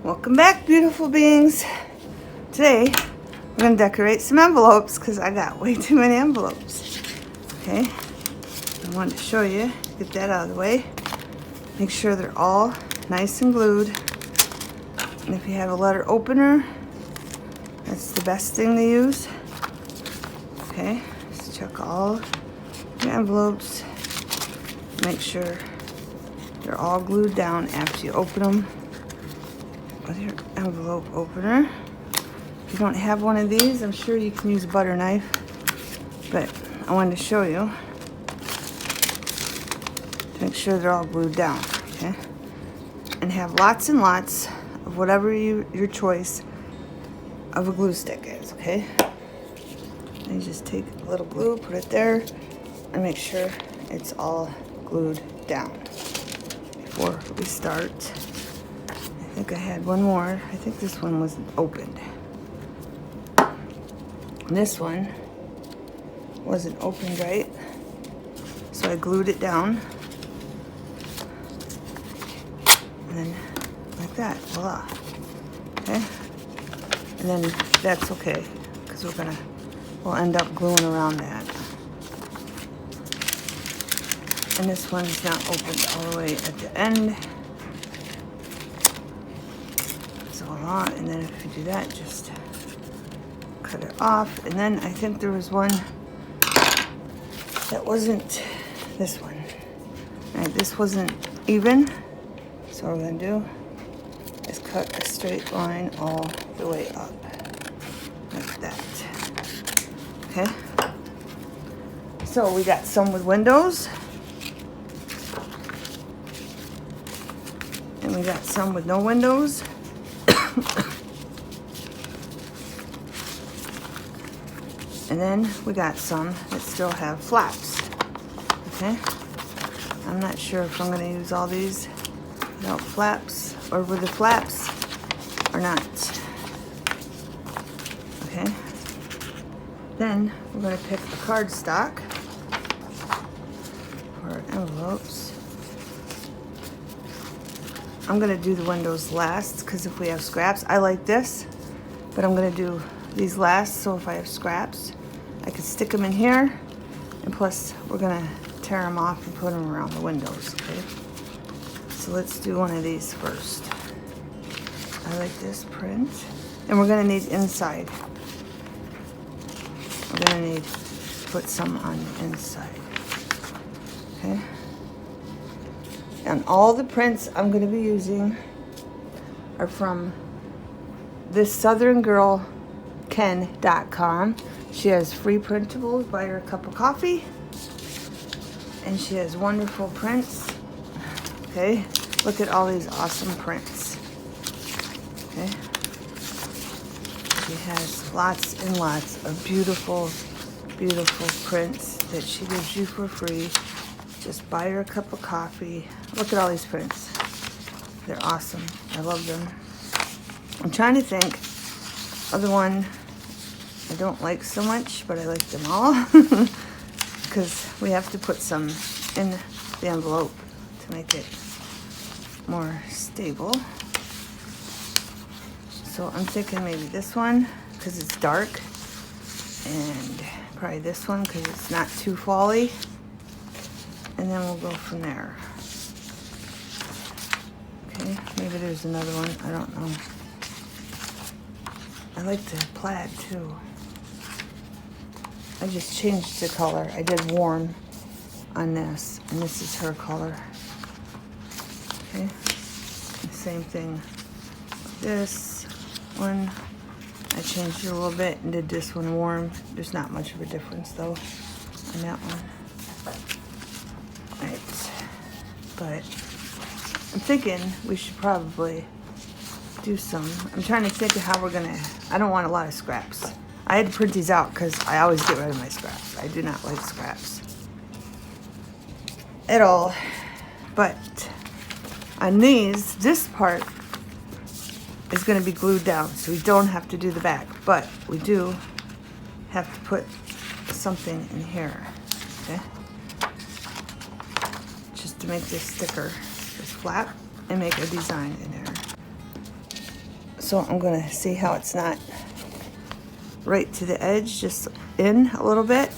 Welcome back, beautiful beings. Today, we're going to decorate some envelopes because I got way too many envelopes. Okay, I wanted to show you, get that out of the way. Make sure they're all nice and glued. And if you have a letter opener, that's the best thing to use. Okay, just check all your envelopes. Make sure they're all glued down after you open them with your envelope opener. If you don't have one of these, I'm sure you can use a butter knife, but I wanted to show you to make sure they're all glued down, okay? And have lots and lots of whatever your choice of a glue stick is, okay? And you just take a little glue, put it there, and make sure it's all glued down before we start. I think I had one more. I think this one wasn't opened. And this one wasn't opened right, so I glued it down. And then like that, voila. Okay? And then that's okay, because we'll end up gluing around that. And this one's not opened all the way at the end. So and then if you do that, just cut it off. And then I think there was one that wasn't this one. All right, this wasn't even. So what we're gonna do is cut a straight line all the way up, like that. Okay? So we got some with windows, and we got some with no windows. And then we got some that still have flaps. Okay? I'm not sure if I'm gonna use all these without flaps or with the flaps or not. Okay? Then we're gonna pick a cardstock for our envelopes. I'm gonna do the windows last because if we have scraps, I like this, but I'm gonna do these last, so if I have scraps, I can stick them in here, and plus we're gonna tear them off and put them around the windows, okay? So let's do one of these first. I like this print, and we're gonna need inside. We're gonna need to put some on the inside, okay? And all the prints I'm gonna be using are from this Southern Girl Ken.com. She has free printables. Buy her a cup of coffee. And she has wonderful prints. Okay, look at all these awesome prints. Okay, she has lots and lots of beautiful, beautiful prints that she gives you for free. Just buy her a cup of coffee. Look at all these prints. They're awesome. I love them. I'm trying to think of the one I don't like so much, but I like them all because we have to put some in the envelope to make it more stable. So I'm thinking maybe this one because it's dark, and probably this one because it's not too fally, and then we'll go from there. Okay, maybe there's another one, I don't know. I like the plaid too. I just changed the color. I did warm on this, and this is her color. Okay, the same thing with this one. I changed it a little bit and did this one warm. There's not much of a difference though on that one. Right, but I'm thinking we should probably do some. I'm trying to think of how we're gonna. I don't want a lot of scraps. I had to print these out because I always get rid of my scraps. I do not like scraps at all. But on these, this part is going to be glued down, so we don't have to do the back. But we do have to put something in here, okay? Just to make this sticker, this flap, and make a design in there. So I'm gonna see how it's not right to the edge, just in a little bit.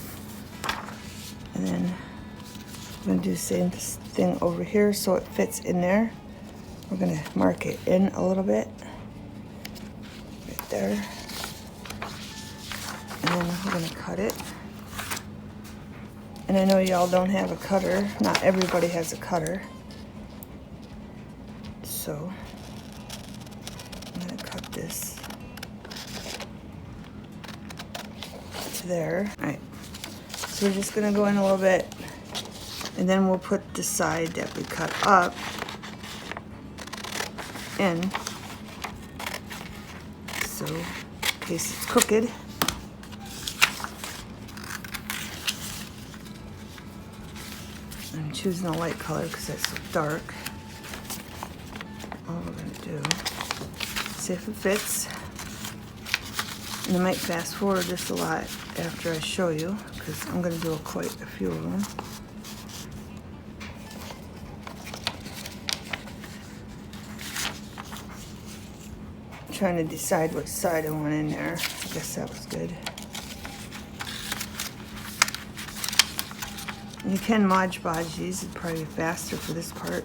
And then I'm gonna do the same thing over here so it fits in there. We're gonna mark it in a little bit, right there. And then we're gonna cut it. And I know y'all don't have a cutter. Not everybody has a cutter. So I'm gonna cut this to there. All right, so we're just gonna go in a little bit, and then we'll put the side that we cut up in, so in case it's crooked. I'm choosing a light color because it's so dark. All we're going to do, see if it fits. And I might fast forward just a lot after I show you because I'm going to do quite a few of them. I'm trying to decide which side I want in there. I guess that was good. You can Mod Podge these, it'd probably be faster for this part.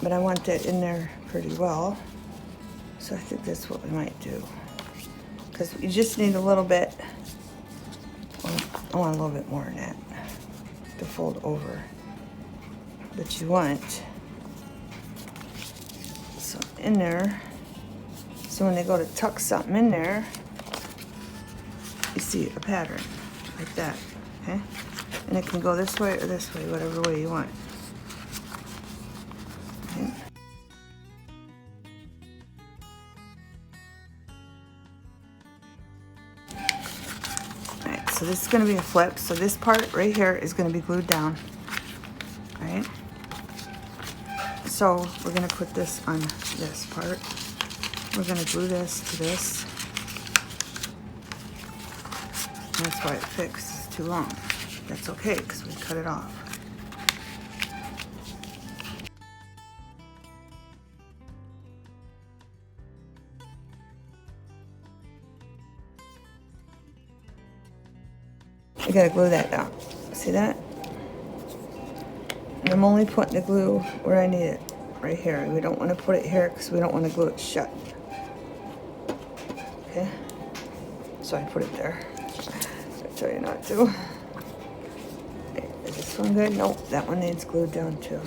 But I want that in there pretty well. So I think that's what we might do. Because you just need a little bit, well, I want a little bit more than that to fold over. But you want, so in there, so when they go to tuck something in there, you see a pattern like that. Okay? And it can go this way or this way, whatever way you want. Okay. Alright, so this is going to be a flip. So this part right here is going to be glued down. Alright? So we're going to put this on this part. We're going to glue this to this. And that's why it fixed. Too long. That's okay because we cut it off. You gotta glue that down. See that? And I'm only putting the glue where I need it, right here. We don't want to put it here because we don't want to glue it shut. Okay? So I put it there. I tell you not to. Is this one good? Nope, that one needs glued down too.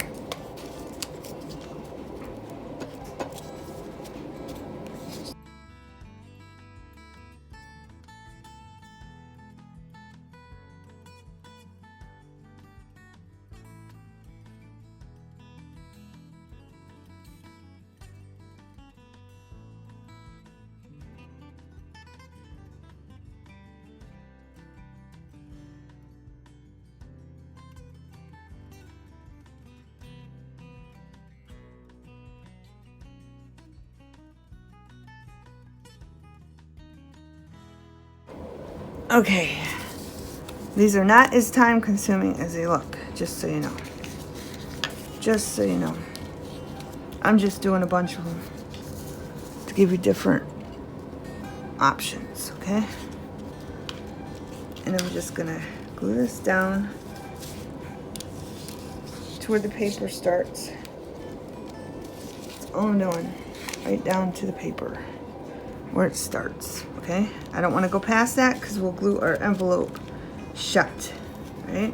Okay, these are not as time consuming as they look, just so you know. Just so you know. I'm just doing a bunch of them to give you different options, okay? And I'm just gonna glue this down to where the paper starts. That's all I'm doing, right down to the paper where it starts, okay? I don't want to go past that because we'll glue our envelope shut, right?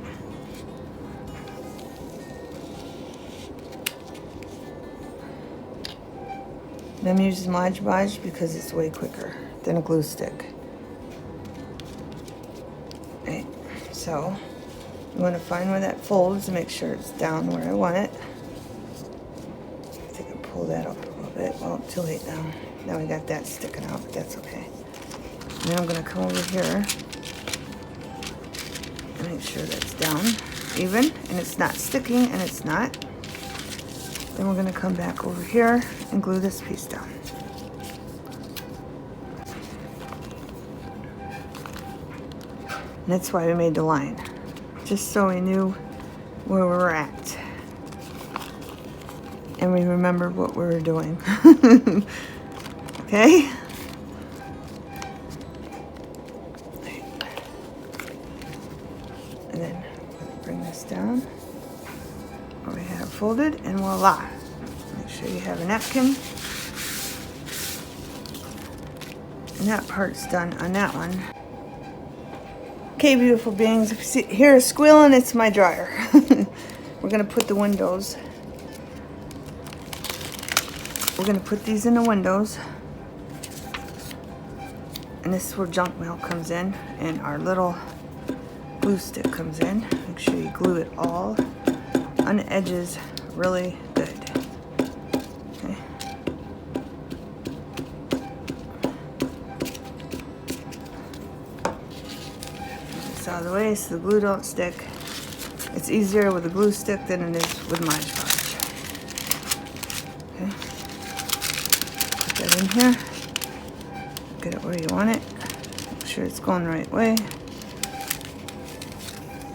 And I'm using Mod Podge because it's way quicker than a glue stick. Right, so you want to find where that folds and make sure it's down where I want it. I think I pull that up a little bit. Well, too late now. Now we got that sticking out, but that's okay. And then I'm going to come over here and make sure that's down even and it's not sticking, and it's not. Then we're going to come back over here and glue this piece down. And that's why we made the line, just so we knew where we were at. and we remembered what we were doing. Okay? And then bring this down where we have folded, and voila. Make sure you have a napkin. And that part's done on that one. Okay, beautiful beings, if you see, hear a squealing, it's my dryer. We're gonna put the windows. We're gonna put these in the windows. And this is where junk mail comes in, and our little glue stick comes in. Make sure you glue it all on the edges really good. Okay. This out of the way so the glue don't stick. It's easier with a glue stick than it is with Mod Podge. Okay. Put that in here. Get it where you want it. Make sure it's going the right way.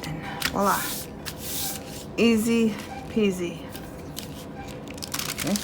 And voila. Easy peasy. Okay.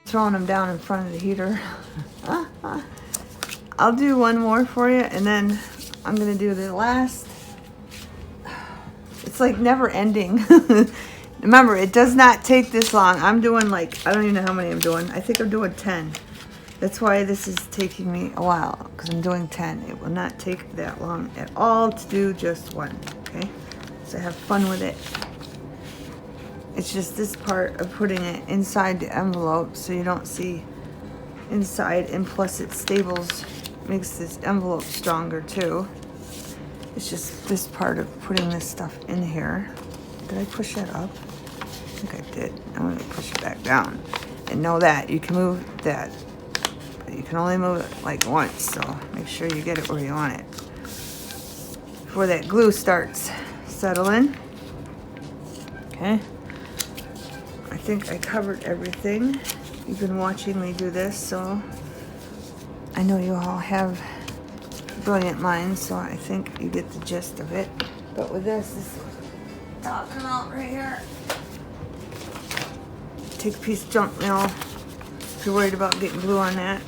Throwing them down in front of the heater. I'll do one more for you, and then I'm gonna do the last. It's like never ending. Remember, it does not take this long. I'm doing like, I don't even know how many I'm doing. I think I'm doing 10. That's why this is taking me a while, because I'm doing 10. It will not take that long at all to do just one, okay? So have fun with it. It's just this part of putting it inside the envelope so you don't see inside, and plus it stables, makes this envelope stronger too. It's just this part of putting this stuff in here. Did I push that up? I think I did. I'm gonna push it back down. And know that you can move that. You can only move it like once, so make sure you get it where you want it. Before that glue starts settling. Okay. I think I covered everything. You've been watching me do this, so I know you all have brilliant minds, so I think you get the gist of it. But with this talking out right here. Take a piece of junk mail if you're worried about getting glue on that.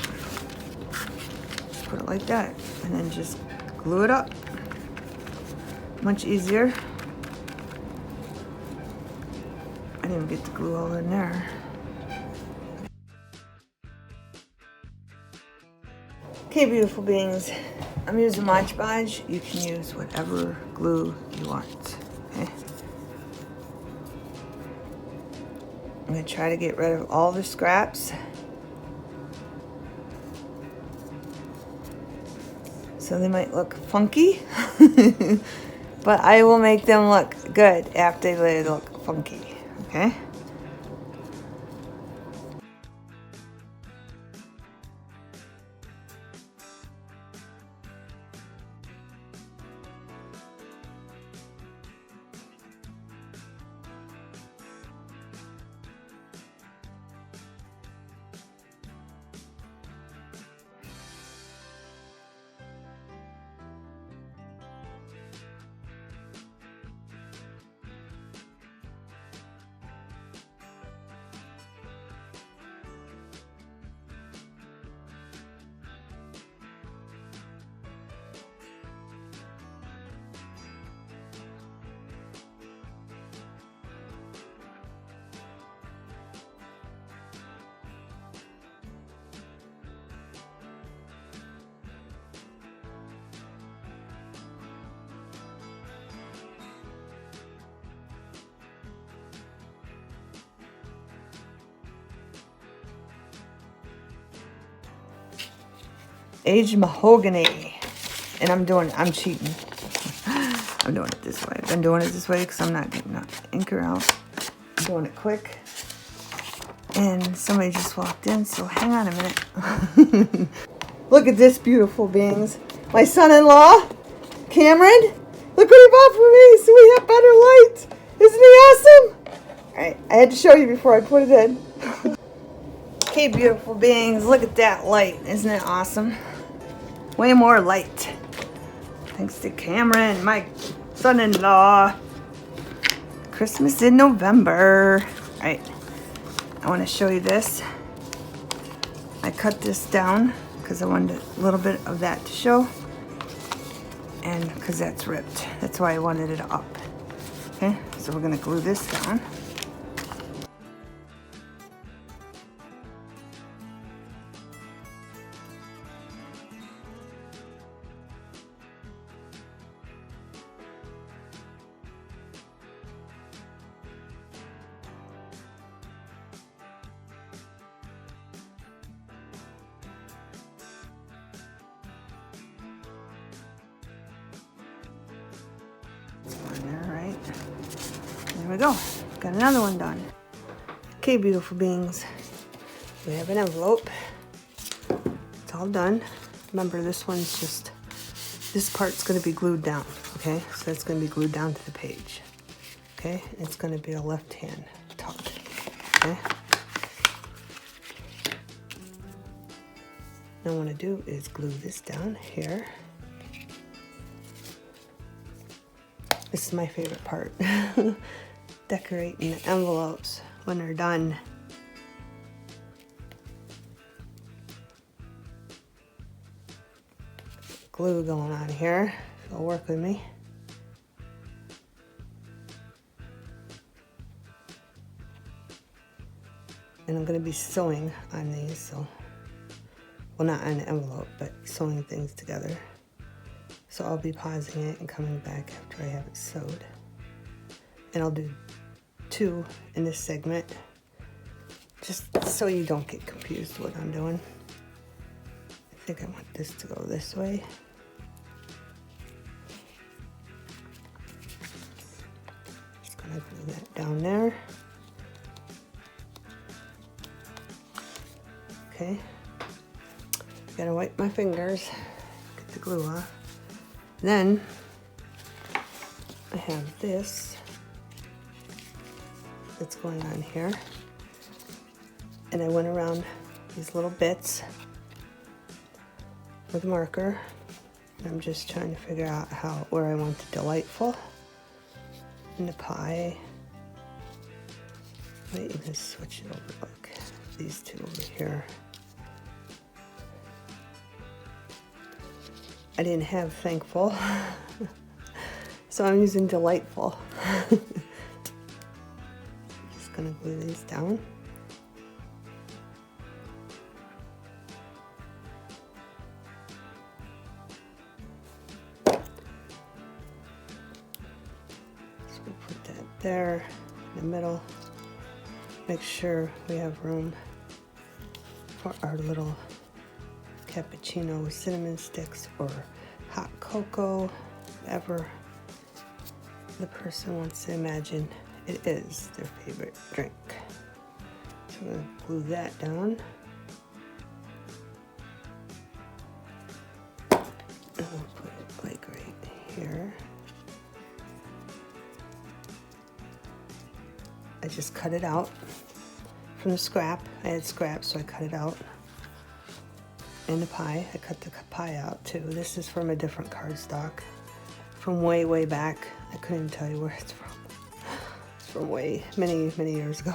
Just put it like that, and then just glue it up. Much easier. I didn't get the glue all in there. Okay, beautiful beings. I'm using Mod Podge. You can use whatever glue you want. Okay. I'm going to try to get rid of all the scraps. So they might look funky. But I will make them look good after they look funky. Okay? Aged mahogany. And I'm cheating. I'm doing it this way. I've been doing it this way because I'm not getting the inker out. I'm doing it quick. And somebody just walked in, so hang on a minute. Look at this, beautiful beings. My son-in-law, Cameron, look what he bought for me, so we have better light. Isn't he awesome? All right, I had to show you before I put it in. Okay, beautiful beings, look at that light. Isn't it awesome? Way more light. Thanks to Cameron, my son-in-law. Christmas in November. All right, I want to show you this. I cut this down because I wanted a little bit of that to show. And because that's ripped. That's why I wanted it up. Okay, so we're going to glue this down. There we go. Got another one done. Okay, beautiful beings. We have an envelope. It's all done. Remember, this one's just, this part's going to be glued down. Okay, so it's going to be glued down to the page. Okay, it's going to be a left-hand tuck. Okay. What I want to do is glue this down here. This is my favorite part. Decorating the envelopes when they're done. Glue going on here. If you'll work with me. And I'm going to be sewing on these, so, well, not on the envelope, but sewing things together. So I'll be pausing it and coming back after I have it sewed. And I'll do 2 in this segment, just so you don't get confused what I'm doing. I think I want this to go this way. Just gonna glue that down there. Okay. Gotta wipe my fingers, get the glue off. Then I have this that's going on here, and I went around these little bits with a marker, and I'm just trying to figure out where I want the delightful and the pie. I might even switch it over. Look, these two over here. I didn't have thankful, so I'm using delightful. Just gonna glue these down. So we'll put that there in the middle. Make sure we have room for our little cappuccino with cinnamon sticks or hot cocoa, whatever the person wants to imagine it is their favorite drink. So I'm going to glue that down. And I'll put it like right here. I just cut it out from the scrap. I had scrap, so I cut it out. And the pie, I cut the pie out too. This is from a different cardstock from way, way back. I couldn't even tell you where it's from. It's from way, many, many years ago.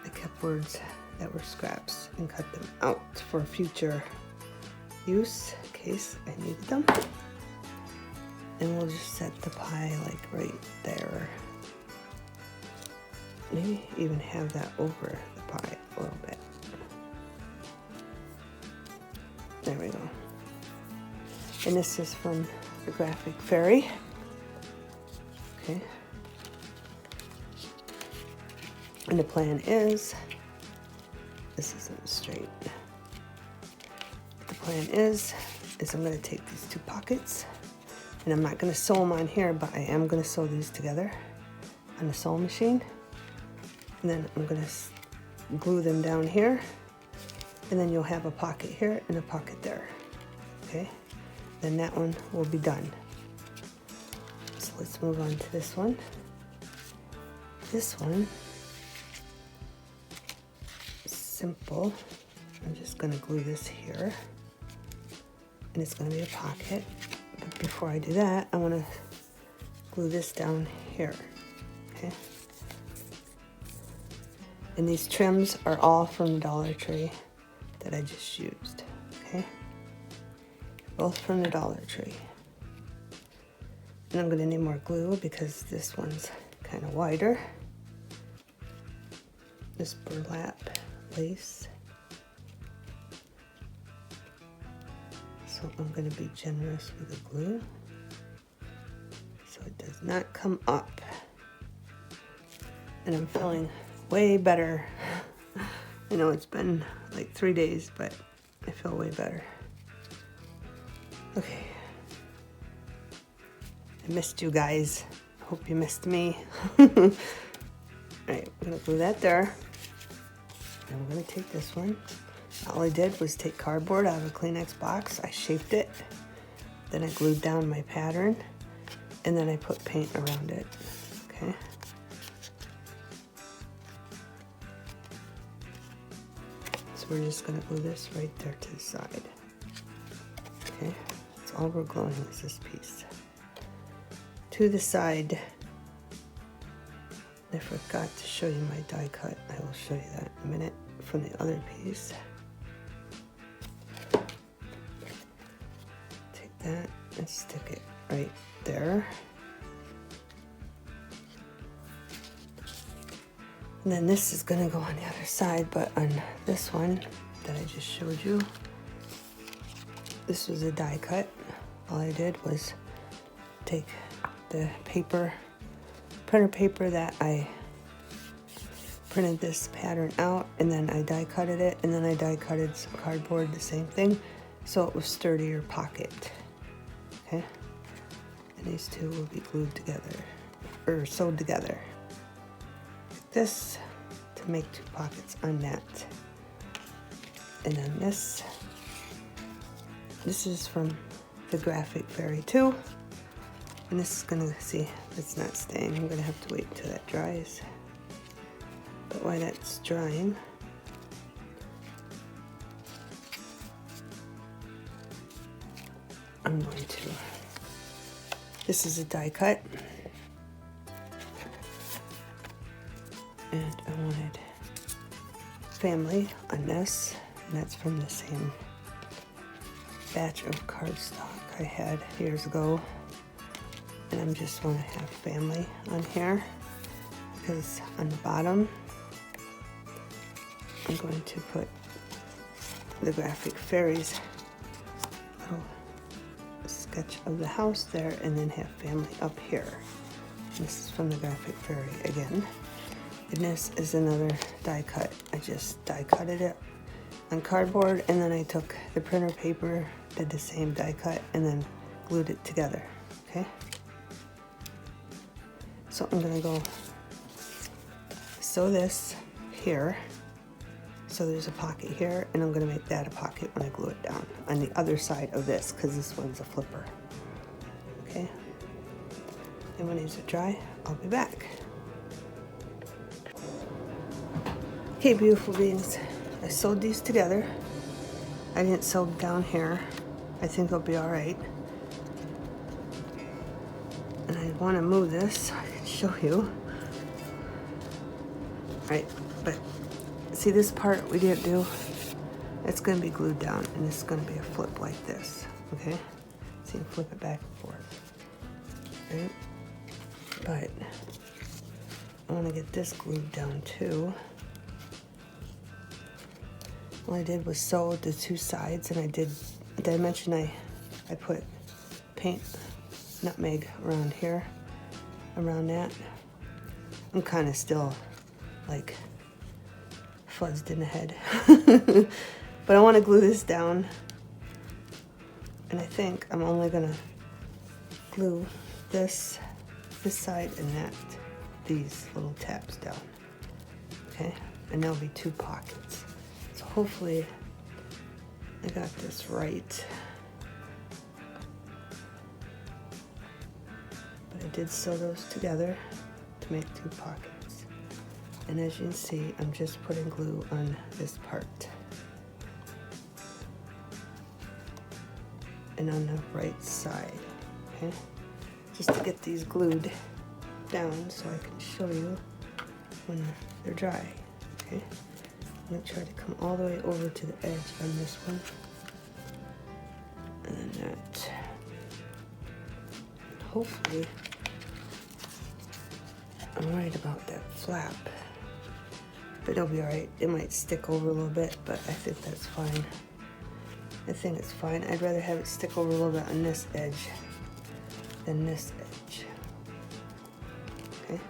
I kept words that were scraps and cut them out for future use in case I needed them. And we'll just set the pie like right there. Maybe even have that over the pie a little bit. There we go. And this is from the Graphic Fairy. Okay. And the plan is, this isn't straight. plan is I'm going to take these 2 pockets, and I'm not going to sew them on here, but I am going to sew these together on the sewing machine. And then I'm going to glue them down here, and then you'll have a pocket here and a pocket there. Okay, then that one will be done. So let's move on to this one. This one, simple. I'm just going to glue this here, and it's going to be a pocket. But before I do that, I want to glue this down here. Okay. And these trims are all from Dollar Tree that I just used, okay? Both from the Dollar Tree. And I'm gonna need more glue because this one's kind of wider. This burlap lace. So I'm gonna be generous with the glue so it does not come up. And I'm feeling way better. I know it's been like 3 days, but I feel way better. Okay. I missed you guys. Hope you missed me. Alright, I'm gonna glue that there. And we're gonna take this one. All I did was take cardboard out of a Kleenex box. I shaped it. Then I glued down my pattern. And then I put paint around it. Okay. So we're just going to glue this right there to the side. Okay, that's all we're gluing is this piece. To the side. I forgot to show you my die cut. I will show you that in a minute from the other piece. Take that and stick it right there. And then this is going to go on the other side, but on this one that I just showed you, this was a die cut. All I did was take the paper, printer paper that I printed this pattern out, and then I die cutted it, and then I die cutted some cardboard, the same thing, so it was sturdier pocket. Okay, and these two will be glued together, or sewed together. This to make 2 pockets on that. And then this is from the Graphic Fairy too. And this is gonna, see, it's not staying. I'm gonna have to wait until that dries. But while that's drying, I'm going to, this is a die cut. And I wanted family on this, and that's from the same batch of cardstock I had years ago. And I just want to have family on here because on the bottom I'm going to put the Graphic Fairies little sketch of the house there, and then have family up here. And this is from the Graphic Fairy again. And this is another die cut. I just die cutted it on cardboard, and then I took the printer paper, did the same die cut, and then glued it together. Okay? So I'm gonna go sew this here. So there's a pocket here, and I'm gonna make that a pocket when I glue it down on the other side of this, because this one's a flipper. Okay? And when these are dry, I'll be back. Okay, beautiful beings, I sewed these together. I didn't sew down here. I think it'll be all right. And I want to move this so I can show you. Right, but see this part we didn't do? It's going to be glued down, and it's going to be a flip like this, okay? So you can flip it back and forth, right? But I want to get this glued down too. All I did was sew the 2 sides, and did I mention I put paint nutmeg around here, around that. I'm kind of still like fuzzed in the head. But I want to glue this down And I think I'm only gonna glue this side and these little tabs down. Okay, and there'll be 2 pockets. So hopefully I got this right. But I did sew those together to make 2 pockets. And as you can see, I'm just putting glue on this part. And on the right side, okay? Just to get these glued down so I can show you when they're dry, okay? I'm gonna try to come all the way over to the edge on this one. And then that. Hopefully, I'm worried about that flap. But it'll be alright. It might stick over a little bit, but I think that's fine. I think it's fine. I'd rather have it stick over a little bit on this edge than this edge. Okay.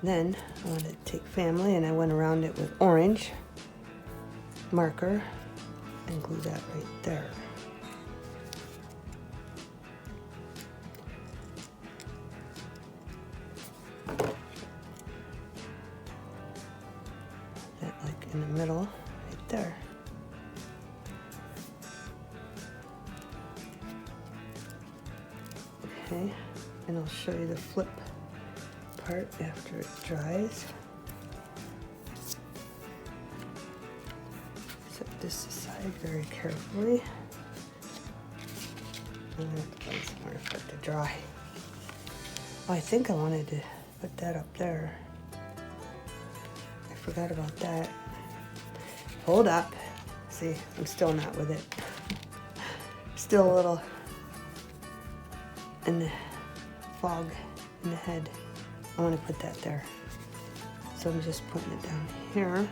Then I wanted to take family and I went around it with orange marker and glue that right there. That like in the middle, right there. Okay, and I'll show you the flip part after it dries. Set this aside very carefully. I'm gonna have to find somewhere for it to dry. Oh, I think I wanted to put that up there. I forgot about that. Hold up. See, I'm still not with it. Still a little in the fog in the head. I want to put that there. So I'm just putting it down here,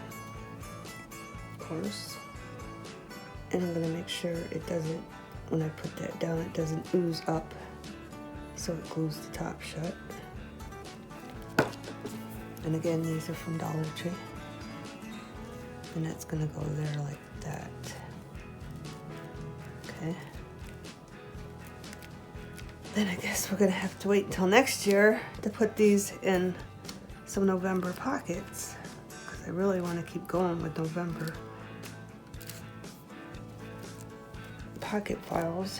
of course. And I'm going to make sure it doesn't, when I put that down, it doesn't ooze up. So it glues the top shut. And again, these are from Dollar Tree. And that's going to go there like that. Okay. Then I guess we're gonna have to wait until next year to put these in some November pockets, because I really want to keep going with November pocket files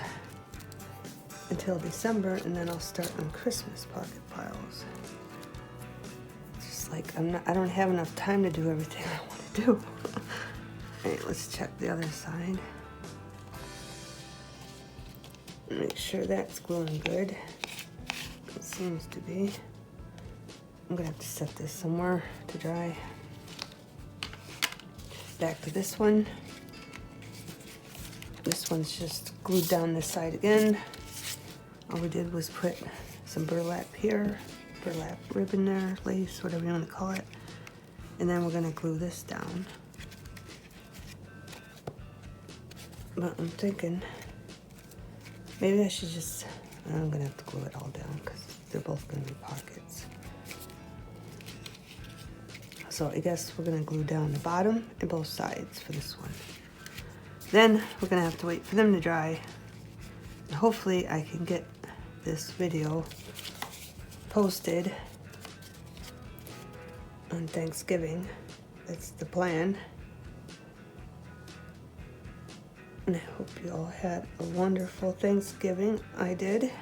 until December, and then I'll start on Christmas pocket files. It's just like I don't have enough time to do everything I want to do. All right, let's check the other side. Make sure that's gluing good. It seems to be. I'm gonna have to set this somewhere to dry. Back to this one. This one's just glued down this side again. All we did was put some burlap here, burlap ribbon there, lace, whatever you want to call it. And then we're gonna glue this down. But I'm thinking, maybe I should just, I'm gonna have to glue it all down because they're both gonna be pockets. So I guess we're gonna glue down the bottom and both sides for this one. Then we're gonna have to wait for them to dry. And hopefully I can get this video posted on Thanksgiving. That's the plan. And I hope you all had a wonderful Thanksgiving. I did,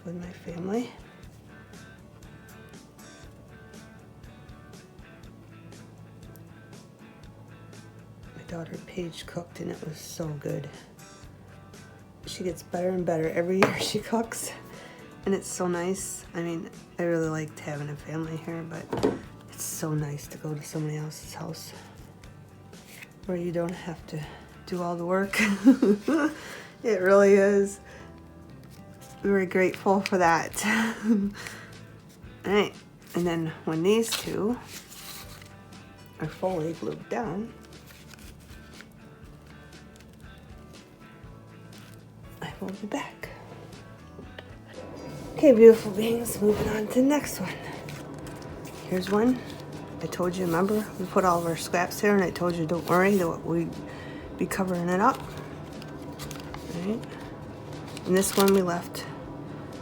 with my family. My daughter Paige cooked and it was so good. She gets better and better every year she cooks. And it's so nice. I mean, I really liked having a family here, but it's so nice to go to somebody else's house where you don't have to do all the work. It really is. Very grateful for that. All right, and then when these two are fully glued down, I will be back. Okay, beautiful beings, moving on to the next one. Here's one. I told you, remember, we put all of our scraps here, and I told you, don't worry, that be covering it up. Right? And this one we left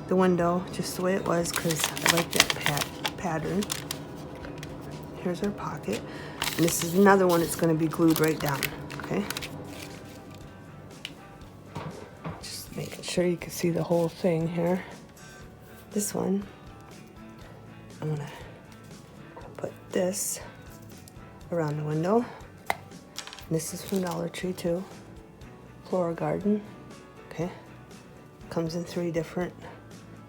the window just the way it was because I like that pattern. Here's our pocket. And this is another one that's going to be glued right down. Okay? Just making sure you can see the whole thing here. This one, I'm going to put this around the window. And this is from Dollar Tree too. Floral Garden. Okay? Comes in 3 different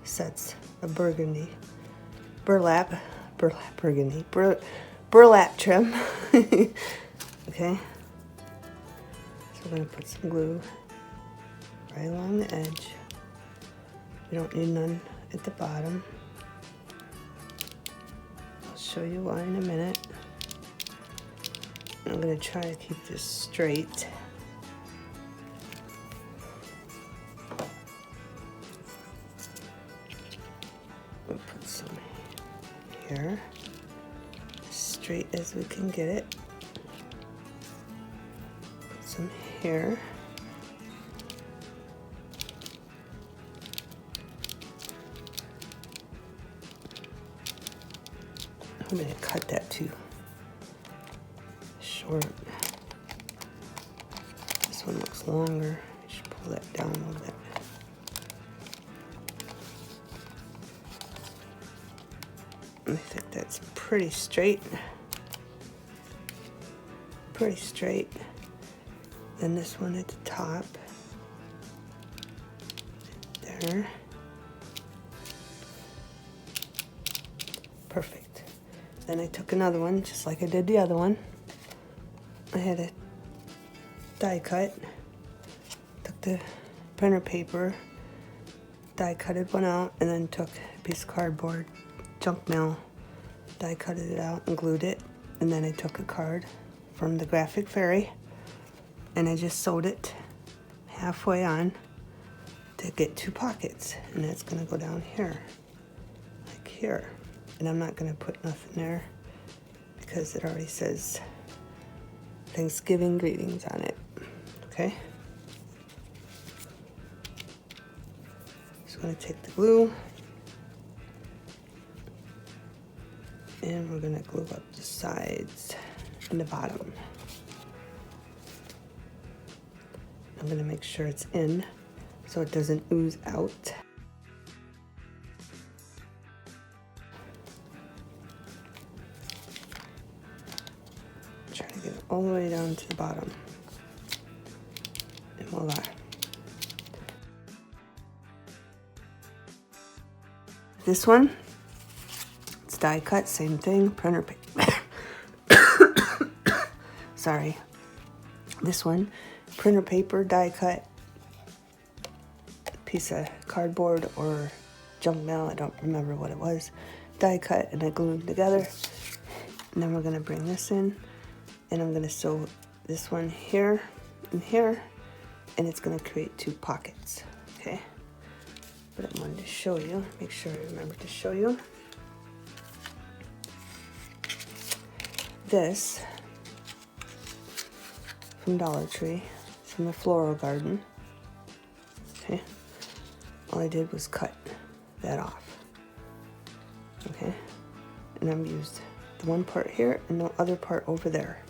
sets of burgundy. Burlap burgundy. Burlap trim. Okay? So we're going to put some glue right along the edge. We don't need none at the bottom. I'll show you why in a minute. I'm going to try to keep this straight. We'll put some here, as straight as we can get it. Put some here. I'm going to cut that too short. This one looks longer. I should pull that down a little bit. I think that's pretty straight. Pretty straight. Then this one at the top. There. Perfect. Then I took another one, just like I did the other one. I had a die cut. Took the printer paper, die cutted one out, and then took a piece of cardboard, junk mail, die cutted it out and glued it. And then I took a card from the Graphic Fairy and I just sewed it halfway on to get 2 pockets. And that's gonna go down here, like here. And I'm not gonna put nothing there because it already says Thanksgiving greetings on it, okay? Just gonna take the glue and we're gonna glue up the sides and the bottom. I'm gonna make sure it's in so it doesn't ooze out. Try to get it all the way down to the bottom. And voila. This one, it's die cut, same thing, printer paper. Sorry. This one, printer paper, die cut, piece of cardboard or junk mail, I don't remember what it was. Die cut and I glued them together. And then we're gonna bring this in and I'm gonna sew this one here and here, and it's gonna create 2 pockets, okay? But I wanted to show you, make sure I remember to show you. This, from Dollar Tree, from the Floral Garden, okay? All I did was cut that off, okay? And I've used the one part here and the other part over there,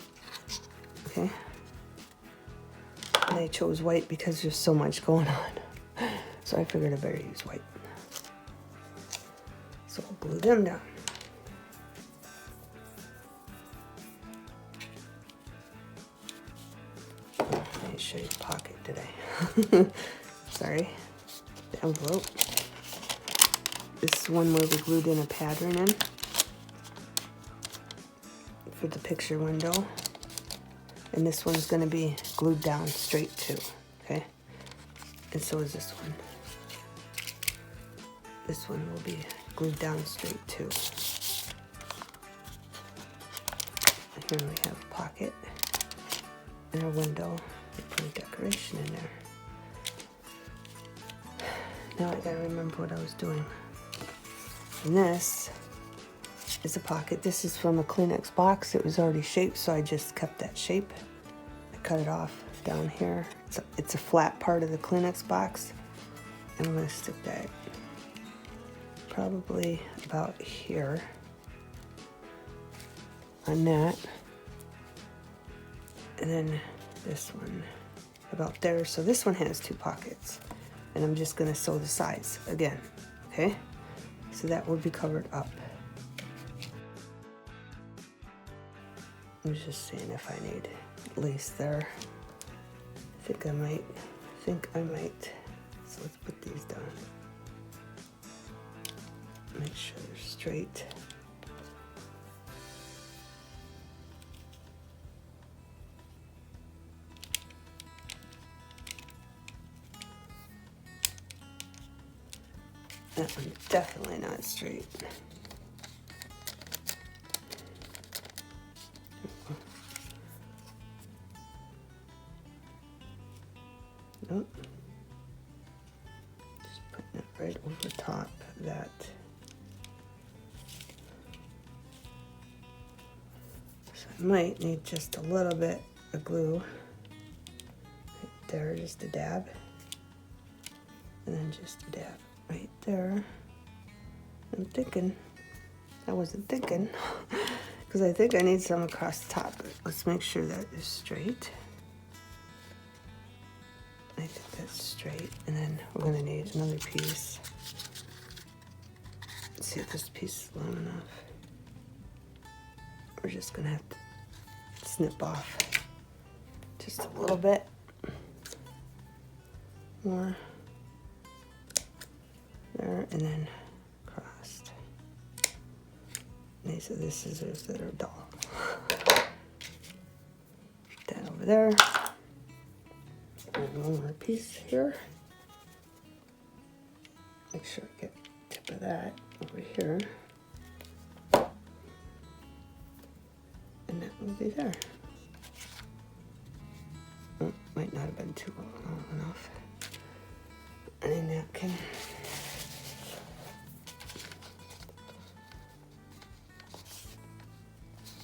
okay? And I chose white because there's so much going on. So I figured I better use white. So I'll glue them down. Let me show you the pocket today. Sorry. The envelope. This is one where we glued in a pattern in for the picture window. And this one's going to be glued down straight too, okay? And so is this one. This one will be glued down straight too. And here we have a pocket and a window. We put a decoration in there. Now I gotta remember what I was doing. And this is a pocket. This is from a Kleenex box. It was already shaped, so I just kept that shape. I cut it off down here. It's a flat part of the Kleenex box, and I'm going to stick that probably about here on that, and then this one about there. So this one has 2 pockets, and I'm just going to sew the sides again. Okay, so that will be covered up. I'm just seeing if I need lace there. I think I might. So let's put these down. Make sure they're straight. That one's definitely not straight. Nope. Just putting it right over top of that. So I might need just a little bit of glue. Right there, just a dab. And then just a dab right there. I'm thinking, I wasn't thinking, because I think I need some across the top. But let's make sure that is straight. I think that's straight, and then we're going to need another piece. Let's see if this piece is long enough. We're just going to have to snip off just a little bit more there, and then crossed. And these are the scissors that are dull. Put that over there. And one more piece here. Make sure I get the tip of that over here. And that will be there. Oh, might not have been too long enough. Any napkin.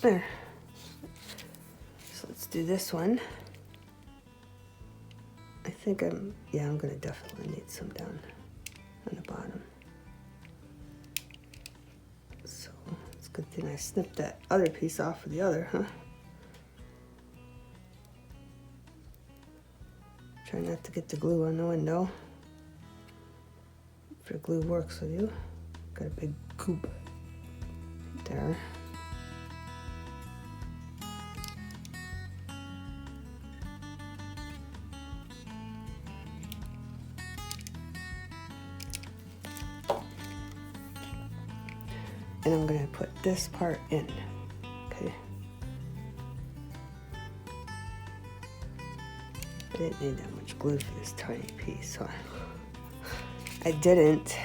There. So let's do this one. I think I'm gonna definitely need some down on the bottom. So it's a good thing I snipped that other piece off of the other, huh? Try not to get the glue on the window. If your glue works with you. Got a big goop there. And I'm going to put this part in, okay? I didn't need that much glue for this tiny piece, so I didn't.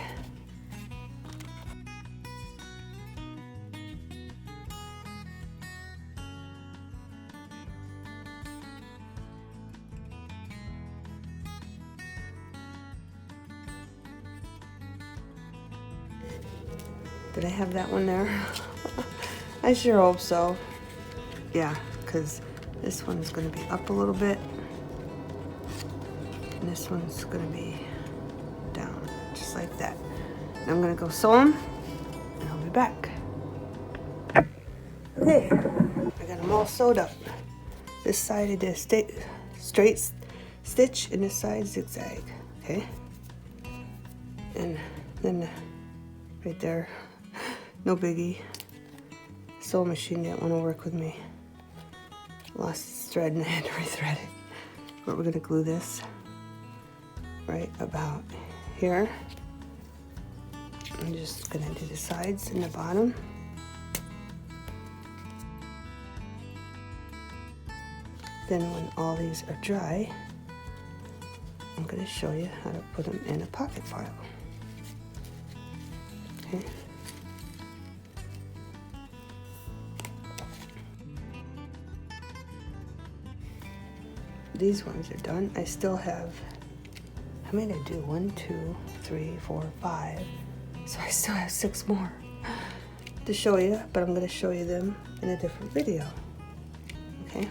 Did I have that one there? I sure hope so. Yeah, because this one's going to be up a little bit. And this one's going to be down, just like that. And I'm going to go sew them, and I'll be back. Okay, I got them all sewed up. This side I did a straight stitch, and this side zigzag, okay? And then right there, no biggie. Sewing machine didn't want to work with me. Lost its thread and I had to rethread it. But we're going to glue this right about here. I'm just going to do the sides and the bottom. Then when all these are dry, I'm going to show you how to put them in a pocket file. Okay. These ones are done. I still have, how many did I do? 1, 2, 3, 4, 5. So I still have 6 more to show you, but I'm going to show you them in a different video. Okay?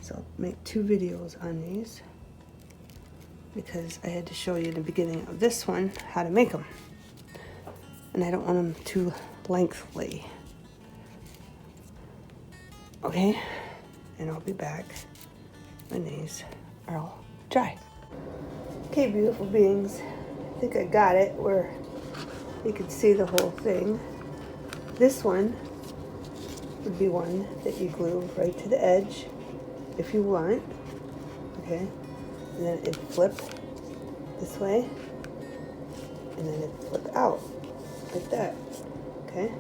So I'll make 2 videos on these because I had to show you in the beginning of this one how to make them. And I don't want them too lengthy. Okay, and I'll be back when these are all dry. Okay, beautiful beings, I think I got it where you can see the whole thing. This one would be one that you glue right to the edge if you want, okay? And then it'd flip this way, and then it'd flip out like that, okay?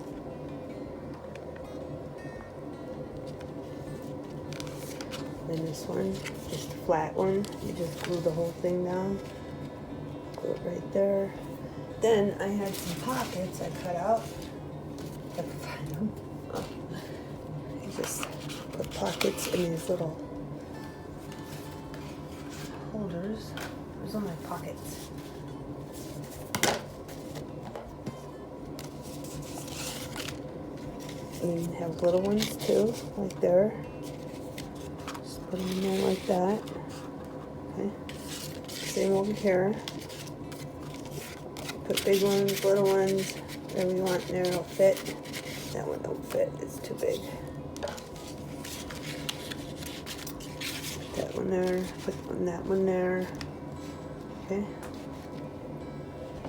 Then this one, just a flat one, you just glue the whole thing down, glue it right there. Then I had some pockets I cut out. If I can find them. Oh. I just put pockets in these little holders. Where's all my pockets? And then you have little ones too, like there. Just put them in there like that. Okay. Same over here. Put big ones, little ones, whatever you want in there, it'll fit. That one don't fit, it's too big. Put that one there, put that one there. Okay.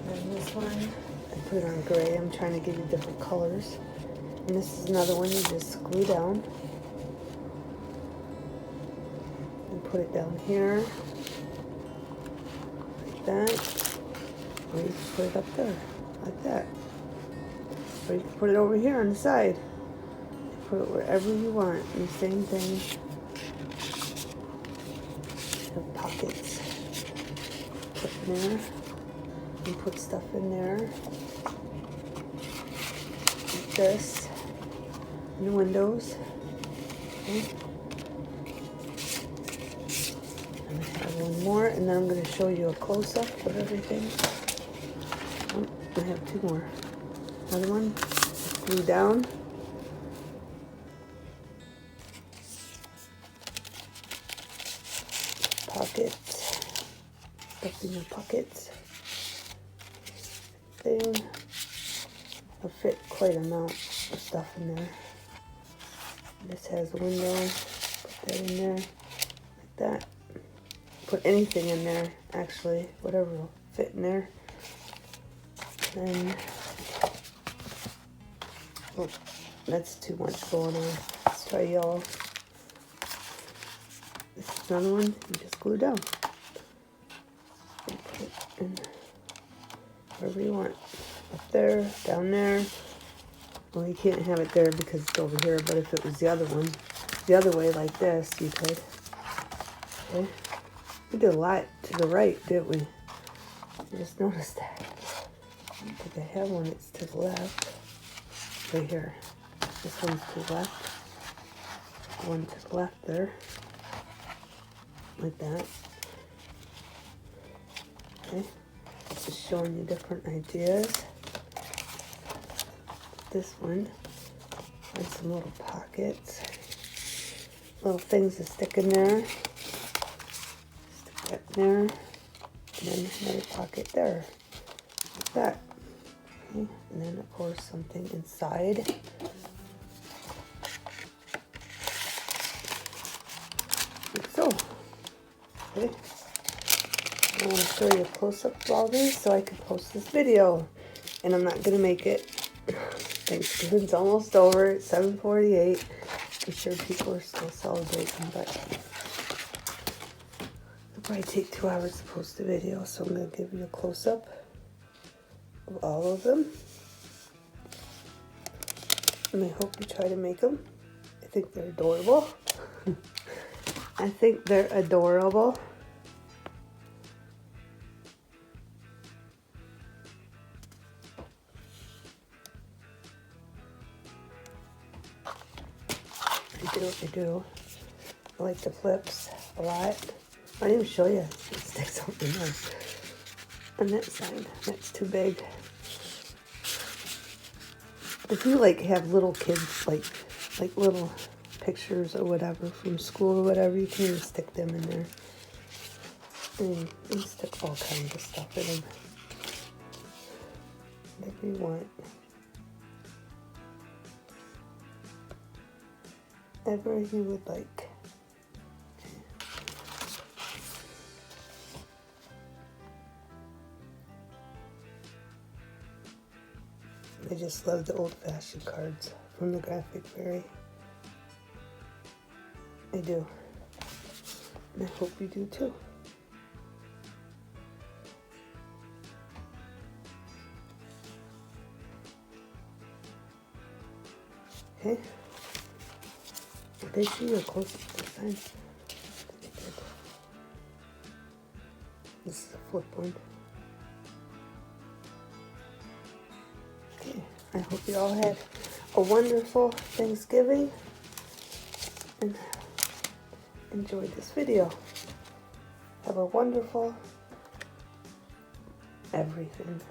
And this one, I put it on gray. I'm trying to give you different colors. And this is another one you just glue down. And put it down here. Like that. Or you can put it up there, like that. Or you can put it over here on the side. Put it wherever you want. And the same thing. Have pockets. Put in there. And put stuff in there. Like this. In the windows. Okay. And I have one more, and then I'm going to show you a close-up of everything. Oh, I have 2 more. Another one, glue down. Pockets. Stuff in your pockets. Thing. I'll fit quite an amount of stuff in there. This has a window. Put that in there. Like that. Put anything in there, actually. Whatever will fit in there. And oh, that's too much going on. Let's try yellow. This is another one you just glue down. And put it in wherever you want. Up there, down there. Well, you can't have it there because it's over here, but if it was the other one, the other way like this, you could. Okay. We did a lot to the right, didn't we? I just noticed that. I don't think I have one that's to the left. Right here. This one's to the left. One to the left there. Like that. Okay. Just showing you different ideas. This one has some little pockets. Little things to stick in there. Stick that in there. And then another pocket there. Like that. Okay. And then of course something inside. Like so. Okay. I want to show you a close-up of all these so I can post this video. And I'm not going to make it. Thanksgiving's almost over. It's 7:48. I'm sure people are still celebrating, but it'll probably take 2 hours to post a video, so I'm going to give you a close-up of all of them. And I hope you try to make them. I think they're adorable. I think they're adorable. I do. I like the flips a lot. I didn't even show you. It sticks out in there. On that side. That's too big. If you like have little kids, like little pictures or whatever from school or whatever, you can just stick them in there. And you stick all kinds of stuff in them. Whatever you want. Whatever you would like. I just love the old-fashioned cards from the Graphic Fairy. I do. And I hope you do too. Okay. Did they see you close this time? This is a flip one. Okay. I hope you all had a wonderful Thanksgiving and enjoyed this video. Have a wonderful everything.